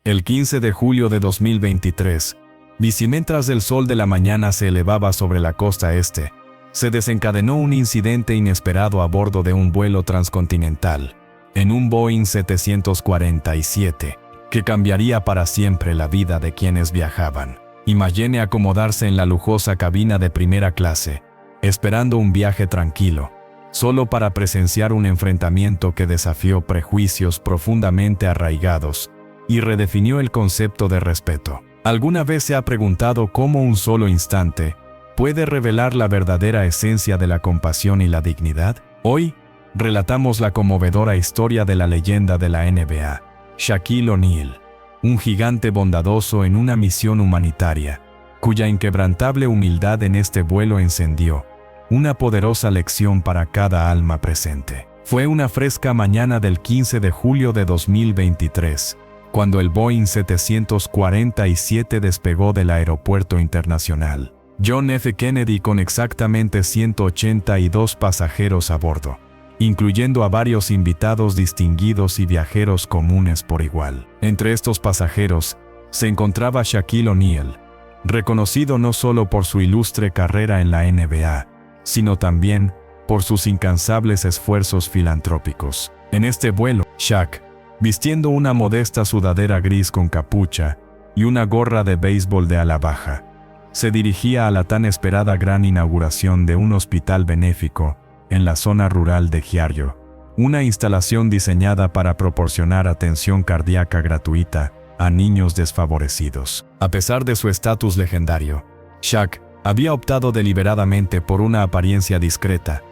El 15 de julio de 2023, mientras el sol de la mañana se elevaba sobre la costa este, se desencadenó un incidente inesperado a bordo de un vuelo transcontinental, en un Boeing 747, que cambiaría para siempre la vida de quienes viajaban. Imagine acomodarse en la lujosa cabina de primera clase, esperando un viaje tranquilo, solo para presenciar un enfrentamiento que desafió prejuicios profundamente arraigados y redefinió el concepto de respeto. ¿Alguna vez se ha preguntado cómo un solo instante puede revelar la verdadera esencia de la compasión y la dignidad? Hoy, relatamos la conmovedora historia de la leyenda de la NBA, Shaquille O'Neal, un gigante bondadoso en una misión humanitaria, cuya inquebrantable humildad en este vuelo encendió una poderosa lección para cada alma presente. Fue una fresca mañana del 15 de julio de 2023, cuando el Boeing 747 despegó del Aeropuerto Internacional John F. Kennedy con exactamente 182 pasajeros a bordo, incluyendo a varios invitados distinguidos y viajeros comunes por igual. Entre estos pasajeros se encontraba Shaquille O'Neal, reconocido no solo por su ilustre carrera en la NBA, sino también por sus incansables esfuerzos filantrópicos. En este vuelo, Shaq, vistiendo una modesta sudadera gris con capucha y una gorra de béisbol de ala baja, se dirigía a la tan esperada gran inauguración de un hospital benéfico en la zona rural de Giardio, una instalación diseñada para proporcionar atención cardíaca gratuita a niños desfavorecidos. A pesar de su estatus legendario, Shaq había optado deliberadamente por una apariencia discreta,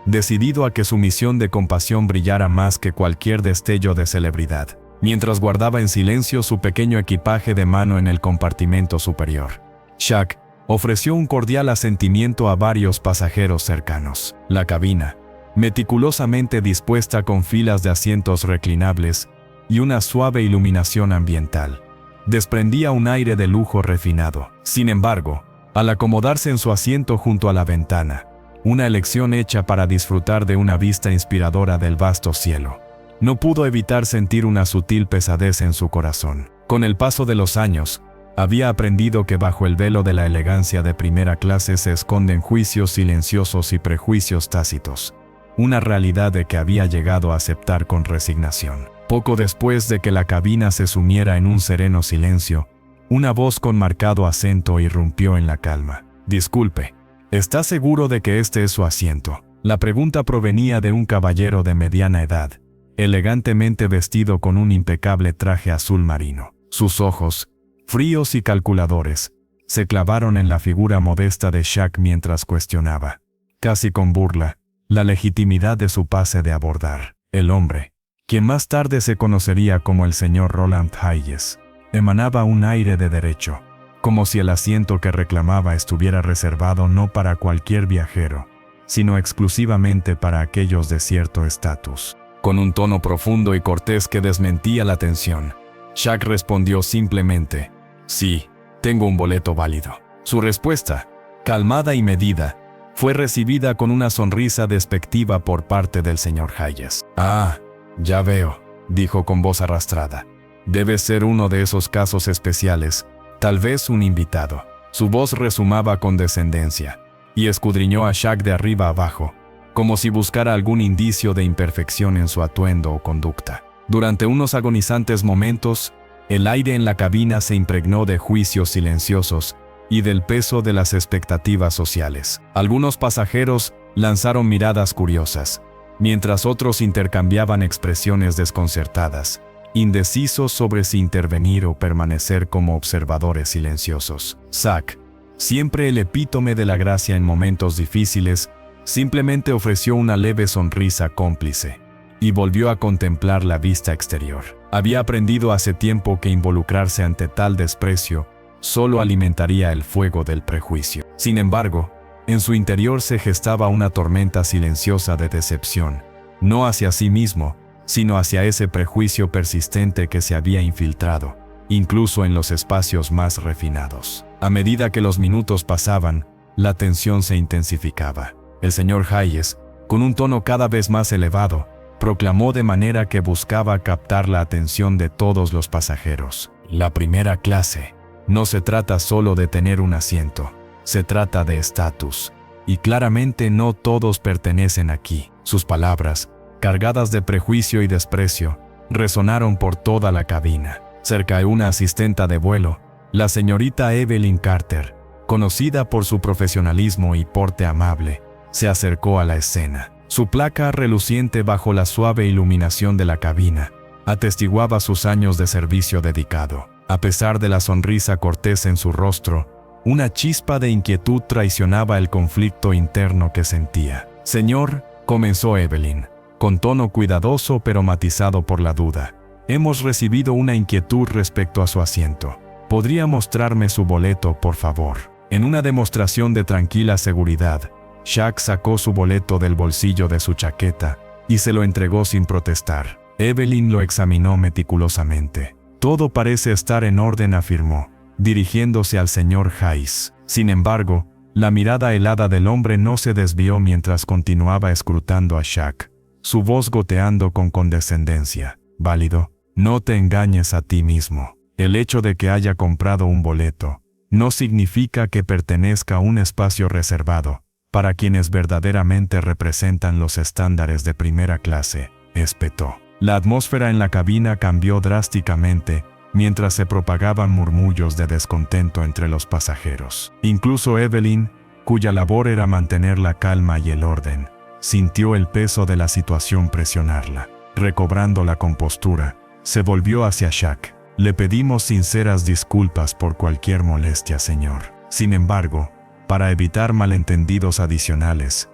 decidido a que su misión de compasión brillara más que cualquier destello de celebridad, mientras guardaba en silencio su pequeño equipaje de mano en el compartimento superior. Shaq ofreció un cordial asentimiento a varios pasajeros cercanos. La cabina, meticulosamente dispuesta con filas de asientos reclinables y una suave iluminación ambiental, desprendía un aire de lujo refinado. Sin embargo, al acomodarse en su asiento junto a la ventana, una elección hecha para disfrutar de una vista inspiradora del vasto cielo, no pudo evitar sentir una sutil pesadez en su corazón. Con el paso de los años, había aprendido que bajo el velo de la elegancia de primera clase se esconden juicios silenciosos y prejuicios tácitos, una realidad de que había llegado a aceptar con resignación. Poco después de que la cabina se sumiera en un sereno silencio, una voz con marcado acento irrumpió en la calma. «Disculpe, ¿está seguro de que este es su asiento?». La pregunta provenía de un caballero de mediana edad, elegantemente vestido con un impecable traje azul marino. Sus ojos, fríos y calculadores, se clavaron en la figura modesta de Shaq mientras cuestionaba, casi con burla, la legitimidad de su pase de abordar. El hombre, quien más tarde se conocería como el señor Roland Hayes, emanaba un aire de derecho, como si el asiento que reclamaba estuviera reservado no para cualquier viajero, sino exclusivamente para aquellos de cierto estatus. Con un tono profundo y cortés que desmentía la tensión, Shaq respondió simplemente: «Sí, tengo un boleto válido». Su respuesta, calmada y medida, fue recibida con una sonrisa despectiva por parte del señor Hayes. «Ah, ya veo», dijo con voz arrastrada. «Debe ser uno de esos casos especiales, tal vez un invitado». Su voz resumaba condescendencia, y escudriñó a Shaq de arriba abajo, como si buscara algún indicio de imperfección en su atuendo o conducta. Durante unos agonizantes momentos, el aire en la cabina se impregnó de juicios silenciosos y del peso de las expectativas sociales. Algunos pasajeros lanzaron miradas curiosas, mientras otros intercambiaban expresiones desconcertadas, indecisos sobre si intervenir o permanecer como observadores silenciosos. Shaq, siempre el epítome de la gracia en momentos difíciles, simplemente ofreció una leve sonrisa cómplice y volvió a contemplar la vista exterior. Había aprendido hace tiempo que involucrarse ante tal desprecio solo alimentaría el fuego del prejuicio. Sin embargo, en su interior se gestaba una tormenta silenciosa de decepción, no hacia sí mismo, sino hacia ese prejuicio persistente que se había infiltrado, incluso en los espacios más refinados. A medida que los minutos pasaban, la tensión se intensificaba. El señor Hayes, con un tono cada vez más elevado, proclamó de manera que buscaba captar la atención de todos los pasajeros. La primera clase. No se trata solo de tener un asiento, se trata de estatus. Y claramente no todos pertenecen aquí. Sus palabras, cargadas de prejuicio y desprecio, resonaron por toda la cabina. Cerca de una asistenta de vuelo, la señorita Evelyn Carter, conocida por su profesionalismo y porte amable, se acercó a la escena. Su placa reluciente bajo la suave iluminación de la cabina atestiguaba sus años de servicio dedicado. A pesar de la sonrisa cortés en su rostro, una chispa de inquietud traicionaba el conflicto interno que sentía. «Señor», comenzó Evelyn, con tono cuidadoso pero matizado por la duda, «hemos recibido una inquietud respecto a su asiento. ¿Podría mostrarme su boleto, por favor?» En una demostración de tranquila seguridad, Shaq sacó su boleto del bolsillo de su chaqueta y se lo entregó sin protestar. Evelyn lo examinó meticulosamente. «Todo parece estar en orden», afirmó, dirigiéndose al señor Hayes. Sin embargo, la mirada helada del hombre no se desvió mientras continuaba escrutando a Shaq, su voz goteando con condescendencia. «Válido, no te engañes a ti mismo. El hecho de que haya comprado un boleto no significa que pertenezca a un espacio reservado para quienes verdaderamente representan los estándares de primera clase», espetó. La atmósfera en la cabina cambió drásticamente mientras se propagaban murmullos de descontento entre los pasajeros. Incluso Evelyn, cuya labor era mantener la calma y el orden, sintió el peso de la situación presionarla. Recobrando la compostura, se volvió hacia Shaq. «Le pedimos sinceras disculpas por cualquier molestia, señor. Sin embargo, para evitar malentendidos adicionales,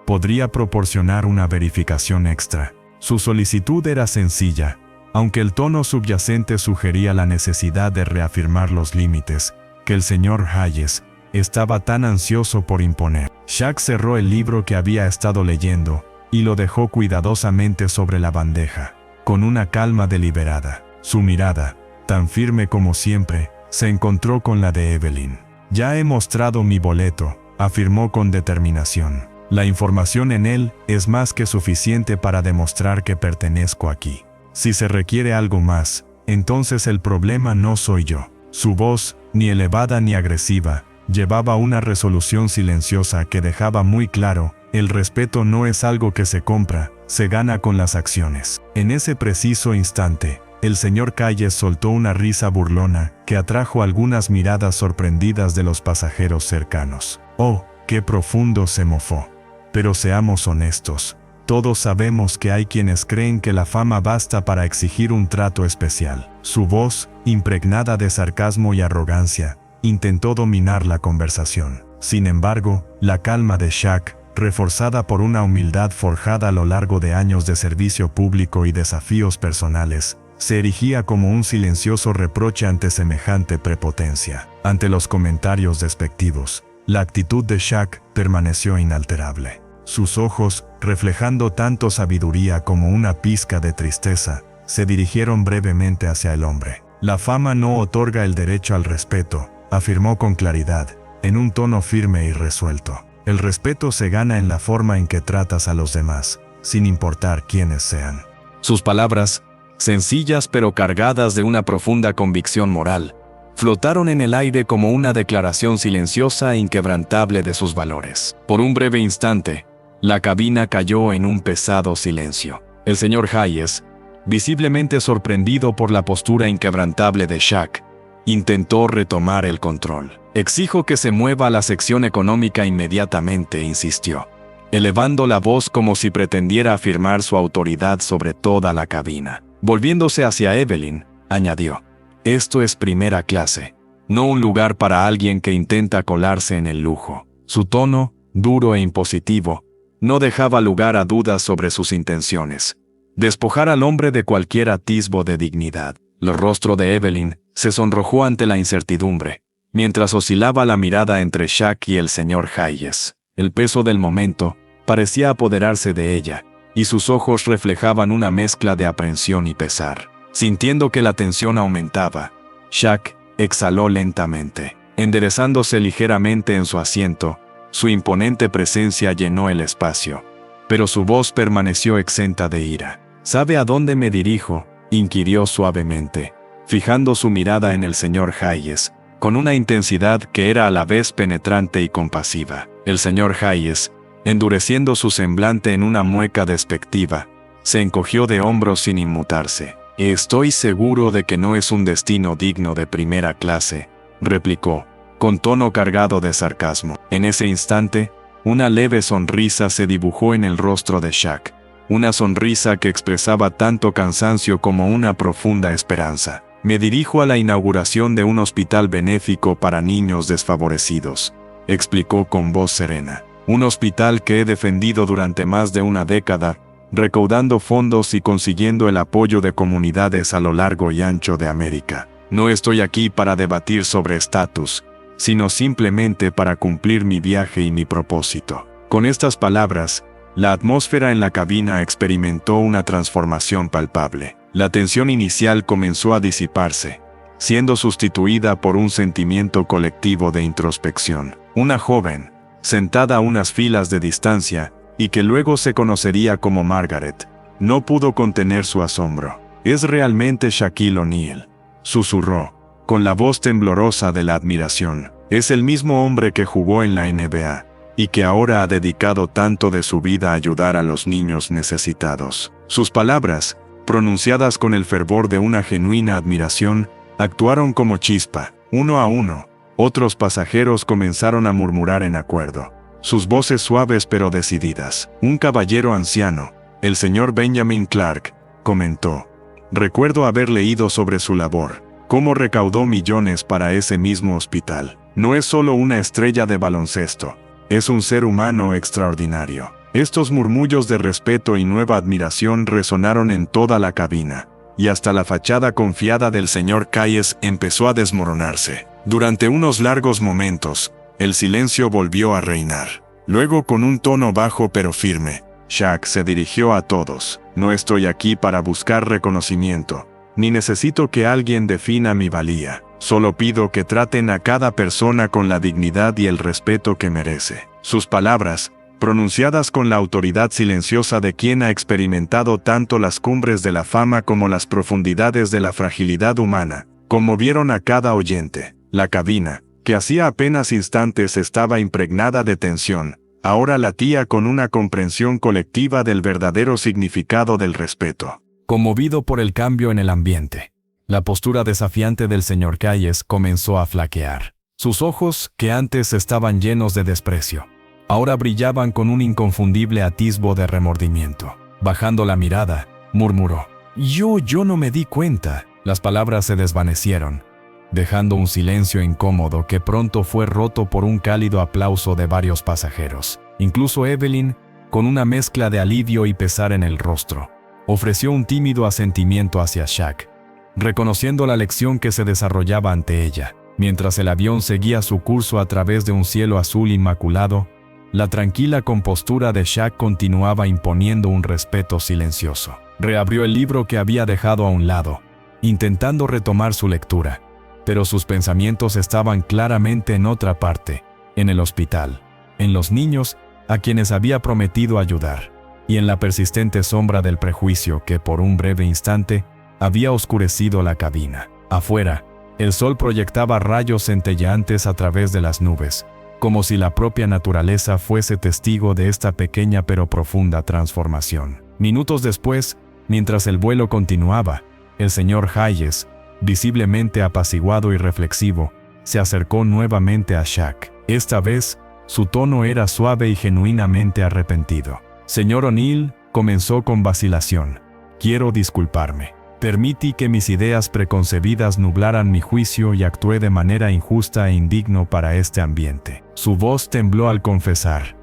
podría proporcionar una verificación extra». Su solicitud era sencilla, aunque el tono subyacente sugería la necesidad de reafirmar los límites que el señor Hayes estaba tan ansioso por imponer. Shaq cerró el libro que había estado leyendo y lo dejó cuidadosamente sobre la bandeja, con una calma deliberada. Su mirada, tan firme como siempre, se encontró con la de Evelyn. «Ya he mostrado mi boleto», afirmó con determinación. «La información en él es más que suficiente para demostrar que pertenezco aquí. Si se requiere algo más, entonces el problema no soy yo». Su voz, ni elevada ni agresiva, llevaba una resolución silenciosa que dejaba muy claro: el respeto no es algo que se compra, se gana con las acciones. En ese preciso instante, el señor Hayes soltó una risa burlona que atrajo algunas miradas sorprendidas de los pasajeros cercanos. «Oh, qué profundo», se mofó. «Pero seamos honestos, todos sabemos que hay quienes creen que la fama basta para exigir un trato especial». Su voz, impregnada de sarcasmo y arrogancia, intentó dominar la conversación. Sin embargo, la calma de Shaq, reforzada por una humildad forjada a lo largo de años de servicio público y desafíos personales, se erigía como un silencioso reproche ante semejante prepotencia. Ante los comentarios despectivos, la actitud de Shaq permaneció inalterable. Sus ojos, reflejando tanto sabiduría como una pizca de tristeza, se dirigieron brevemente hacia el hombre. «La fama no otorga el derecho al respeto», afirmó con claridad, en un tono firme y resuelto. «El respeto se gana en la forma en que tratas a los demás, sin importar quiénes sean». Sus palabras, sencillas pero cargadas de una profunda convicción moral, flotaron en el aire como una declaración silenciosa e inquebrantable de sus valores. Por un breve instante, la cabina cayó en un pesado silencio. El señor Hayes, visiblemente sorprendido por la postura inquebrantable de Shaq, intentó retomar el control. «Exijo que se mueva a la sección económica inmediatamente», insistió, elevando la voz como si pretendiera afirmar su autoridad sobre toda la cabina. Volviéndose hacia Evelyn, añadió: «Esto es primera clase, no un lugar para alguien que intenta colarse en el lujo». Su tono, duro e impositivo, no dejaba lugar a dudas sobre sus intenciones: despojar al hombre de cualquier atisbo de dignidad. El rostro de Evelyn se sonrojó ante la incertidumbre, mientras oscilaba la mirada entre Shaq y el señor Hayes. El peso del momento parecía apoderarse de ella, y sus ojos reflejaban una mezcla de aprensión y pesar. Sintiendo que la tensión aumentaba, Shaq exhaló lentamente. Enderezándose ligeramente en su asiento, su imponente presencia llenó el espacio, pero su voz permaneció exenta de ira. ¿Sabe a dónde me dirijo?, inquirió suavemente, fijando su mirada en el señor Hayes, con una intensidad que era a la vez penetrante y compasiva. El señor Hayes, endureciendo su semblante en una mueca despectiva, se encogió de hombros sin inmutarse. «Estoy seguro de que no es un destino digno de primera clase», replicó, con tono cargado de sarcasmo. En ese instante, una leve sonrisa se dibujó en el rostro de Shaq, una sonrisa que expresaba tanto cansancio como una profunda esperanza. «Me dirijo a la inauguración de un hospital benéfico para niños desfavorecidos», explicó con voz serena. «Un hospital que he defendido durante más de una década, recaudando fondos y consiguiendo el apoyo de comunidades a lo largo y ancho de América. No estoy aquí para debatir sobre estatus, sino simplemente para cumplir mi viaje y mi propósito». Con estas palabras, la atmósfera en la cabina experimentó una transformación palpable. La tensión inicial comenzó a disiparse, siendo sustituida por un sentimiento colectivo de introspección. Una joven, sentada a unas filas de distancia, y que luego se conocería como Margaret, no pudo contener su asombro. «Es realmente Shaquille O'Neal», susurró, con la voz temblorosa de la admiración. «Es el mismo hombre que jugó en la NBA, y que ahora ha dedicado tanto de su vida a ayudar a los niños necesitados». Sus palabras, pronunciadas con el fervor de una genuina admiración, actuaron como chispa. Uno a uno, otros pasajeros comenzaron a murmurar en acuerdo, sus voces suaves pero decididas. Un caballero anciano, el señor Benjamin Clark, comentó: «Recuerdo haber leído sobre su labor, cómo recaudó millones para ese mismo hospital. No es solo una estrella de baloncesto, es un ser humano extraordinario». Estos murmullos de respeto y nueva admiración resonaron en toda la cabina, y hasta la fachada confiada del señor Hayes empezó a desmoronarse. Durante unos largos momentos, el silencio volvió a reinar. Luego, con un tono bajo pero firme, Shaq se dirigió a todos: «No estoy aquí para buscar reconocimiento, ni necesito que alguien defina mi valía. Solo pido que traten a cada persona con la dignidad y el respeto que merece». Sus palabras, pronunciadas con la autoridad silenciosa de quien ha experimentado tanto las cumbres de la fama como las profundidades de la fragilidad humana, conmovieron a cada oyente. La cabina, que hacía apenas instantes estaba impregnada de tensión, ahora latía con una comprensión colectiva del verdadero significado del respeto. Conmovido por el cambio en el ambiente, la postura desafiante del señor Hayes comenzó a flaquear. Sus ojos, que antes estaban llenos de desprecio, ahora brillaban con un inconfundible atisbo de remordimiento. Bajando la mirada, murmuró: Yo no me di cuenta». Las palabras se desvanecieron, dejando un silencio incómodo que pronto fue roto por un cálido aplauso de varios pasajeros. Incluso Evelyn, con una mezcla de alivio y pesar en el rostro, ofreció un tímido asentimiento hacia Shaq, reconociendo la lección que se desarrollaba ante ella. Mientras el avión seguía su curso a través de un cielo azul inmaculado, la tranquila compostura de Shaq continuaba imponiendo un respeto silencioso. Reabrió el libro que había dejado a un lado, intentando retomar su lectura, pero sus pensamientos estaban claramente en otra parte, en el hospital, en los niños a quienes había prometido ayudar, y en la persistente sombra del prejuicio que por un breve instante había oscurecido la cabina. Afuera, el sol proyectaba rayos centelleantes a través de las nubes, como si la propia naturaleza fuese testigo de esta pequeña pero profunda transformación. Minutos después, mientras el vuelo continuaba, el señor Hayes, visiblemente apaciguado y reflexivo, se acercó nuevamente a Shaq. Esta vez, su tono era suave y genuinamente arrepentido. «Señor O'Neal», comenzó con vacilación, «quiero disculparme. Permití que mis ideas preconcebidas nublaran mi juicio y actué de manera injusta e indigno para este ambiente». Su voz tembló al confesar: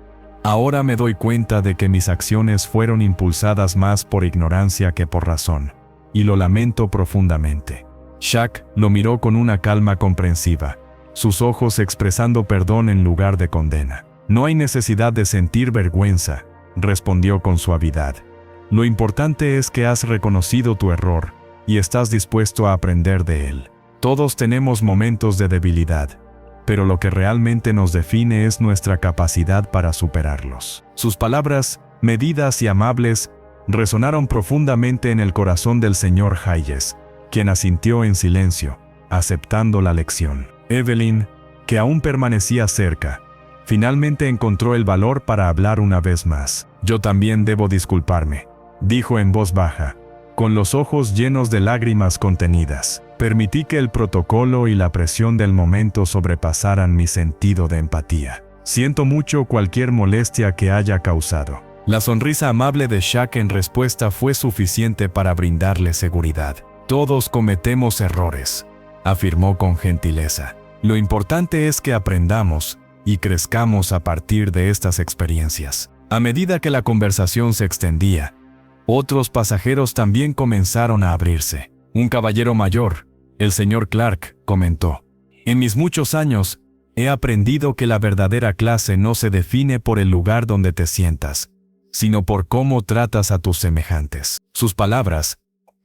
«Ahora me doy cuenta de que mis acciones fueron impulsadas más por ignorancia que por razón, y lo lamento profundamente». Shaq lo miró con una calma comprensiva, sus ojos expresando perdón en lugar de condena. «No hay necesidad de sentir vergüenza», respondió con suavidad. «Lo importante es que has reconocido tu error y estás dispuesto a aprender de él. Todos tenemos momentos de debilidad, pero lo que realmente nos define es nuestra capacidad para superarlos». Sus palabras, medidas y amables, resonaron profundamente en el corazón del señor Hayes, quien asintió en silencio, aceptando la lección. Evelyn, que aún permanecía cerca, finalmente encontró el valor para hablar una vez más. «Yo también debo disculparme», dijo en voz baja, con los ojos llenos de lágrimas contenidas. «Permití que el protocolo y la presión del momento sobrepasaran mi sentido de empatía. Siento mucho cualquier molestia que haya causado». La sonrisa amable de Shaq en respuesta fue suficiente para brindarle seguridad. «Todos cometemos errores», afirmó con gentileza. «Lo importante es que aprendamos y crezcamos a partir de estas experiencias». A medida que la conversación se extendía, otros pasajeros también comenzaron a abrirse. Un caballero mayor, el señor Clark, comentó: «En mis muchos años, he aprendido que la verdadera clase no se define por el lugar donde te sientas, sino por cómo tratas a tus semejantes». Sus palabras,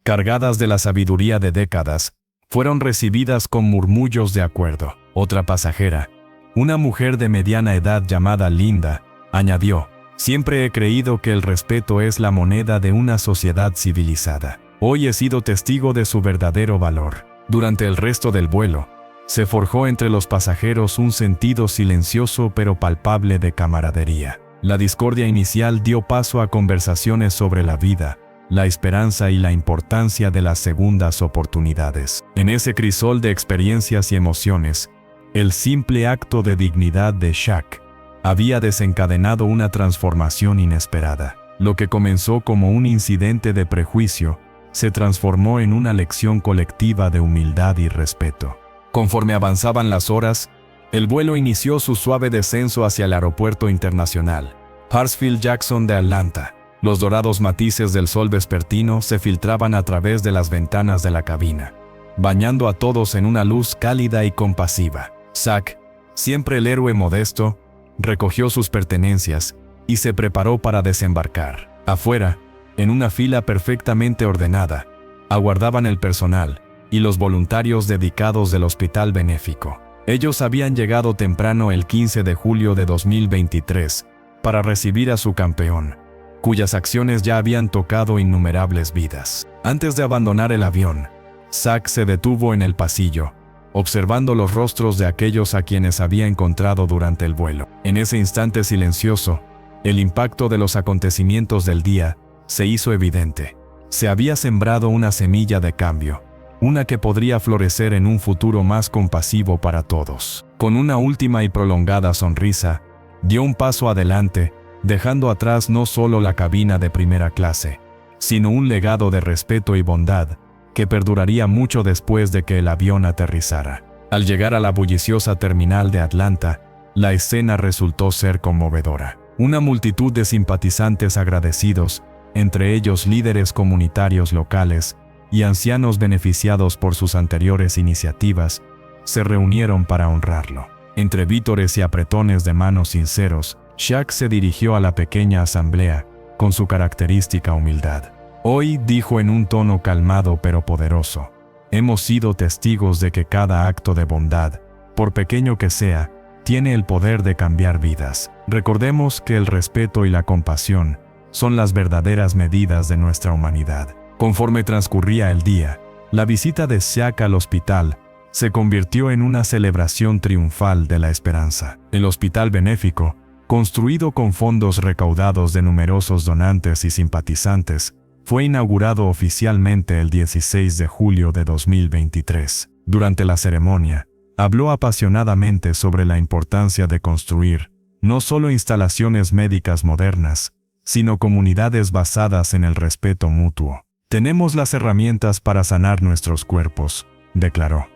cargadas de la sabiduría de décadas, fueron recibidas con murmullos de acuerdo. Otra pasajera, una mujer de mediana edad llamada Linda, añadió: «Siempre he creído que el respeto es la moneda de una sociedad civilizada. Hoy he sido testigo de su verdadero valor». Durante el resto del vuelo, se forjó entre los pasajeros un sentido silencioso pero palpable de camaradería. La discordia inicial dio paso a conversaciones sobre la vida, la esperanza y la importancia de las segundas oportunidades. En ese crisol de experiencias y emociones, el simple acto de dignidad de Shaq había desencadenado una transformación inesperada. Lo que comenzó como un incidente de prejuicio se transformó en una lección colectiva de humildad y respeto. Conforme avanzaban las horas, el vuelo inició su suave descenso hacia el aeropuerto internacional Hartsfield-Jackson de Atlanta. Los dorados matices del sol vespertino se filtraban a través de las ventanas de la cabina, bañando a todos en una luz cálida y compasiva. Zack, siempre el héroe modesto, recogió sus pertenencias y se preparó para desembarcar. Afuera, en una fila perfectamente ordenada, aguardaban el personal y los voluntarios dedicados del hospital benéfico. Ellos habían llegado temprano el 15 de julio de 2023 para recibir a su campeón, cuyas acciones ya habían tocado innumerables vidas. Antes de abandonar el avión, Zack se detuvo en el pasillo, observando los rostros de aquellos a quienes había encontrado durante el vuelo. En ese instante silencioso, el impacto de los acontecimientos del día se hizo evidente. Se había sembrado una semilla de cambio, una que podría florecer en un futuro más compasivo para todos. Con una última y prolongada sonrisa, dio un paso adelante, dejando atrás no solo la cabina de primera clase, sino un legado de respeto y bondad que perduraría mucho después de que el avión aterrizara. Al llegar a la bulliciosa terminal de Atlanta, la escena resultó ser conmovedora. Una multitud de simpatizantes agradecidos, entre ellos líderes comunitarios locales y ancianos beneficiados por sus anteriores iniciativas, se reunieron para honrarlo. Entre vítores y apretones de manos sinceros, Shaq se dirigió a la pequeña asamblea con su característica humildad. «Hoy», dijo en un tono calmado pero poderoso, «hemos sido testigos de que cada acto de bondad, por pequeño que sea, tiene el poder de cambiar vidas. Recordemos que el respeto y la compasión son las verdaderas medidas de nuestra humanidad». Conforme transcurría el día, la visita de Shaq al hospital se convirtió en una celebración triunfal de la esperanza. El hospital benéfico, construido con fondos recaudados de numerosos donantes y simpatizantes, fue inaugurado oficialmente el 16 de julio de 2023. Durante la ceremonia, habló apasionadamente sobre la importancia de construir no solo instalaciones médicas modernas, sino comunidades basadas en el respeto mutuo. «Tenemos las herramientas para sanar nuestros cuerpos», declaró.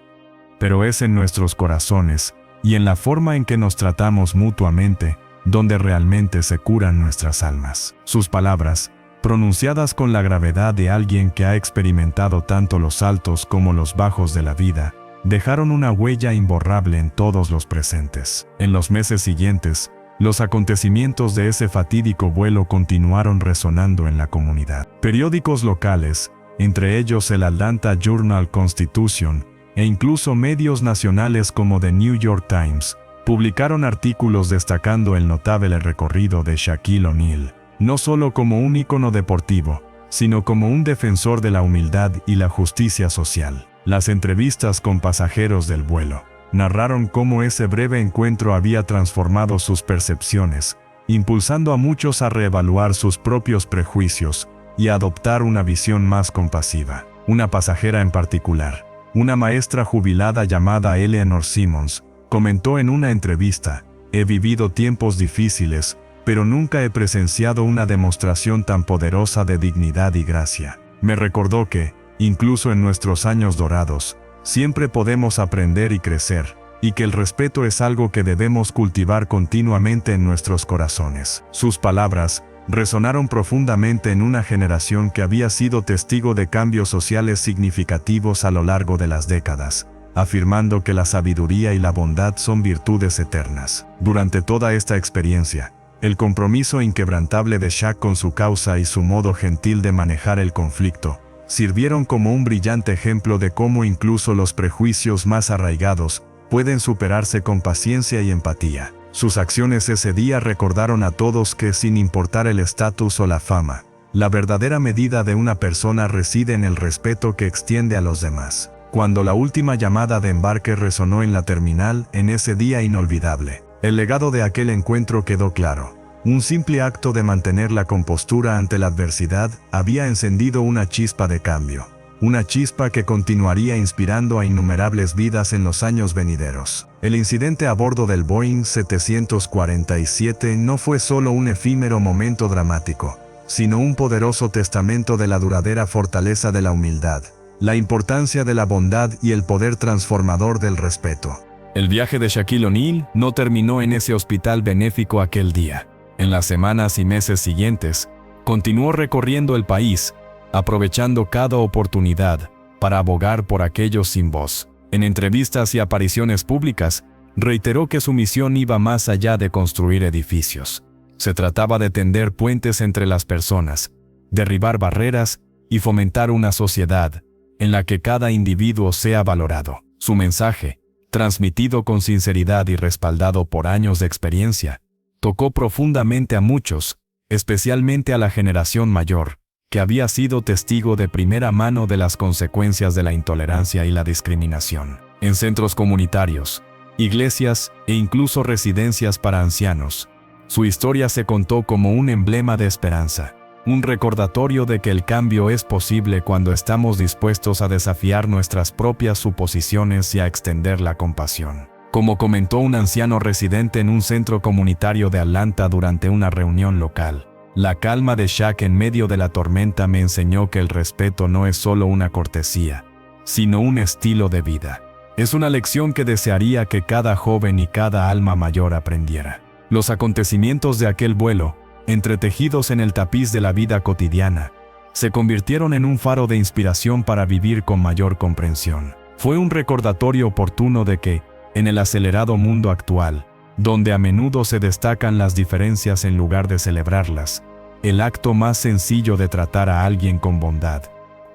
«Pero es en nuestros corazones y en la forma en que nos tratamos mutuamente donde realmente se curan nuestras almas». Sus palabras, pronunciadas con la gravedad de alguien que ha experimentado tanto los altos como los bajos de la vida, dejaron una huella imborrable en todos los presentes. En los meses siguientes, los acontecimientos de ese fatídico vuelo continuaron resonando en la comunidad. Periódicos locales, entre ellos el Atlanta Journal-Constitution, e incluso medios nacionales como The New York Times, publicaron artículos destacando el notable recorrido de Shaquille O'Neal, no solo como un ícono deportivo, sino como un defensor de la humildad y la justicia social. Las entrevistas con pasajeros del vuelo narraron cómo ese breve encuentro había transformado sus percepciones, impulsando a muchos a reevaluar sus propios prejuicios y a adoptar una visión más compasiva. Una pasajera en particular, una maestra jubilada llamada Eleanor Simmons, comentó en una entrevista: «He vivido tiempos difíciles, pero nunca he presenciado una demostración tan poderosa de dignidad y gracia. Me recordó que, incluso en nuestros años dorados, siempre podemos aprender y crecer, y que el respeto es algo que debemos cultivar continuamente en nuestros corazones». Sus palabras resonaron profundamente en una generación que había sido testigo de cambios sociales significativos a lo largo de las décadas, afirmando que la sabiduría y la bondad son virtudes eternas. Durante toda esta experiencia, el compromiso inquebrantable de Shaq con su causa y su modo gentil de manejar el conflicto sirvieron como un brillante ejemplo de cómo incluso los prejuicios más arraigados pueden superarse con paciencia y empatía. Sus acciones ese día recordaron a todos que, sin importar el estatus o la fama, la verdadera medida de una persona reside en el respeto que extiende a los demás. Cuando la última llamada de embarque resonó en la terminal en ese día inolvidable, el legado de aquel encuentro quedó claro. Un simple acto de mantener la compostura ante la adversidad había encendido una chispa de cambio. Una chispa que continuaría inspirando a innumerables vidas en los años venideros. El incidente a bordo del Boeing 747 no fue solo un efímero momento dramático, sino un poderoso testamento de la duradera fortaleza de la humildad, la importancia de la bondad y el poder transformador del respeto. El viaje de Shaquille O'Neal no terminó en ese hospital benéfico aquel día. En las semanas y meses siguientes, continuó recorriendo el país, aprovechando cada oportunidad para abogar por aquellos sin voz. En entrevistas y apariciones públicas, reiteró que su misión iba más allá de construir edificios. Se trataba de tender puentes entre las personas, derribar barreras y fomentar una sociedad en la que cada individuo sea valorado. Su mensaje, transmitido con sinceridad y respaldado por años de experiencia, tocó profundamente a muchos, especialmente a la generación mayor, que había sido testigo de primera mano de las consecuencias de la intolerancia y la discriminación. En centros comunitarios, iglesias e incluso residencias para ancianos, su historia se contó como un emblema de esperanza, un recordatorio de que el cambio es posible cuando estamos dispuestos a desafiar nuestras propias suposiciones y a extender la compasión. Como comentó un anciano residente en un centro comunitario de Atlanta durante una reunión local, la calma de Shaq en medio de la tormenta me enseñó que el respeto no es solo una cortesía, sino un estilo de vida. Es una lección que desearía que cada joven y cada alma mayor aprendiera. Los acontecimientos de aquel vuelo, entretejidos en el tapiz de la vida cotidiana, se convirtieron en un faro de inspiración para vivir con mayor comprensión. Fue un recordatorio oportuno de que, en el acelerado mundo actual, donde a menudo se destacan las diferencias en lugar de celebrarlas, el acto más sencillo de tratar a alguien con bondad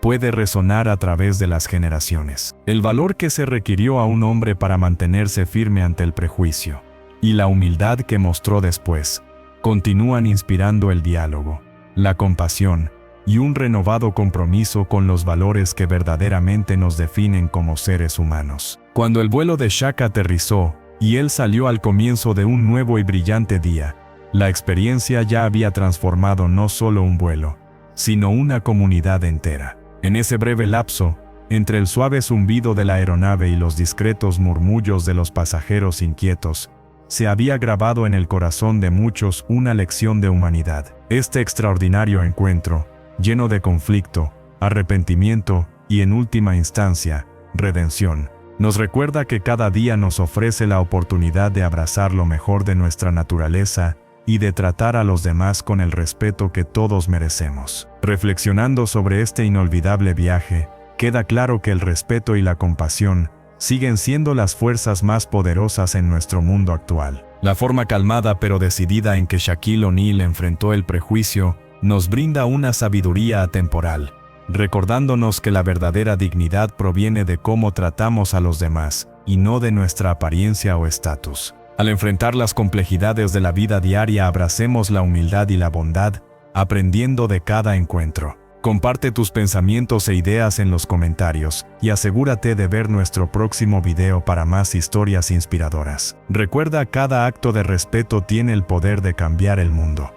puede resonar a través de las generaciones. El valor que se requirió a un hombre para mantenerse firme ante el prejuicio, y la humildad que mostró después, continúan inspirando el diálogo, la compasión y un renovado compromiso con los valores que verdaderamente nos definen como seres humanos. Cuando el vuelo de Shaq aterrizó y él salió al comienzo de un nuevo y brillante día, la experiencia ya había transformado no solo un vuelo, sino una comunidad entera. En ese breve lapso, entre el suave zumbido de la aeronave y los discretos murmullos de los pasajeros inquietos, se había grabado en el corazón de muchos una lección de humanidad. Este extraordinario encuentro, lleno de conflicto, arrepentimiento y, en última instancia, redención, nos recuerda que cada día nos ofrece la oportunidad de abrazar lo mejor de nuestra naturaleza y de tratar a los demás con el respeto que todos merecemos. Reflexionando sobre este inolvidable viaje, queda claro que el respeto y la compasión siguen siendo las fuerzas más poderosas en nuestro mundo actual. La forma calmada pero decidida en que Shaquille O'Neal enfrentó el prejuicio nos brinda una sabiduría atemporal, recordándonos que la verdadera dignidad proviene de cómo tratamos a los demás, y no de nuestra apariencia o estatus. Al enfrentar las complejidades de la vida diaria, abracemos la humildad y la bondad, aprendiendo de cada encuentro. Comparte tus pensamientos e ideas en los comentarios y asegúrate de ver nuestro próximo video para más historias inspiradoras. Recuerda, cada acto de respeto tiene el poder de cambiar el mundo.